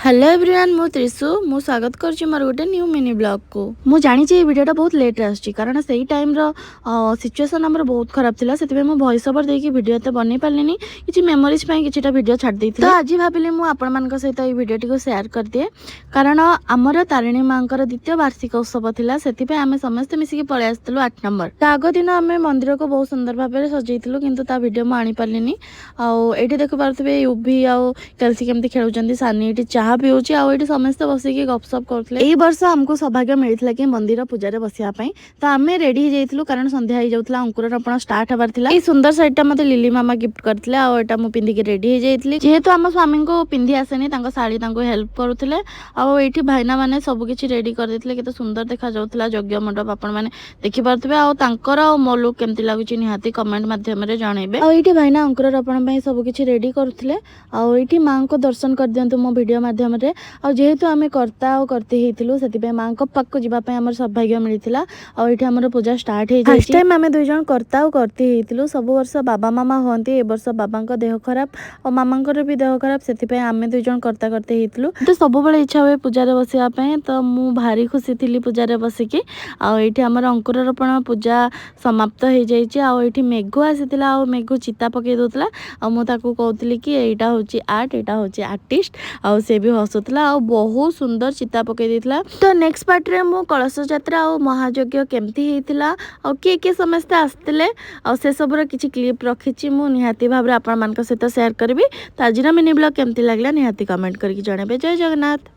Hello everyone मु त्रिशु मु स्वागत करछि मोर गोटे न्यू मिनी ब्लॉग को। मु जानि छी वीडियोटा बहुत लेट रे आछि कारण सेही टाइम रो सिचुएशन हमर बहुत खराब थिला सेति मु वॉइस ओवर देकी वीडियो ते बनै पालिनी किछि मेमोरीज पई किछिटा वीडियो छाड देइथिले। तो आज भाबिले मु आपण मानक सहित ए वीडियोटी को शेयर कर दिए कारण हमर तारिणी मांकर द्वितीय वार्षिक उत्सव थिला सेति पे आमे समस्त मिसी के पळे आस्तलु 8 नंबर ता आगो दिन आमे मंदिर को बहुत सुंदर भाबे सजैथिलु किंतु ता वीडियो मु आनी पालिनी। आ एठी देखि पारथबे यूभी आ कैल्सी केमती खेलुचंदी सानी एठी चाह पिउची आ एठी समस्त बसिकी गपसप करथले। एई वर्ष हमको सौभाग्य मिलिथला कि मंदिर पूजा बसिया पई तो आमे रेडी हो जाइथिलु कारण संध्या हो जाउथला अंकुररोपण स्टार्ट हबार थिला। ए सुंदर साइडटा मते लिली मामा गिफ्ट करथले आ एटा मु पिंदी के रेडी हो जाइथली जेहेतु हम स्वामी को पिंदी आसेनी तांको साड़ी तांको हेल्प करूथले। आ एठी भाईना माने सब किछि रेडी कर देथले केते सुंदर देखा जाउथला यज्ञ मंडप आपण माने देखि पारथबे आ तांकर मो लुक केमती लागुची निहाती कमेंट माध्यम रे जणेबे। आ एठी भाईना अंकुररोपण पई सब किछि रेडी करूथले आ एठी मां को दर्शन कर दियंतु मो वीडियो माध्यम रे। आ जेहेतु आमे करता और करते हेतिलु सेति पे मां को पाक को जिबा पे हमर सौभाग्य मिलिथिला आ एठी हमर पूजा स्टार्ट हे जाई। फर्स्ट टाइम आमे दुई जण करता और करते हेतिलु सब वर्ष बाबा मामा होंती ए वर्ष बाबा को देह खराब और मामा को भी देह खराब सेति पे आमे दुई जण करता करते हेतिलु। तो सब बेले इच्छा होय पूजा रे बसिया पे तो मु भारी खुशी थिली पूजा रे बसिकी आ एठी हमर अंकुररोपण पूजा समाप्त हे जाई छि। आ एठी मेघो आसीतिला आ मेघो चिता पके दोतला आ मु ताकू कहउतली कि एटा होची आर्ट एटा होची आर्टिस्ट आ से भी हसुतला आ बहुत सुंदर चिता पके देतला। तो नेक्स्ट पार्ट रे मु कलश यात्रा और महायज्ञ केमती हेतिला आ के समस्त आस्तले आ से सब रो किछि क्लिप रखिछि मु निहाती भाबरे आपण मान सहित शेयर करबी। तो आज मिनी ब्लॉग केमती लागला निहाती कमेंट करके जणेबे। जय जगन्नाथ।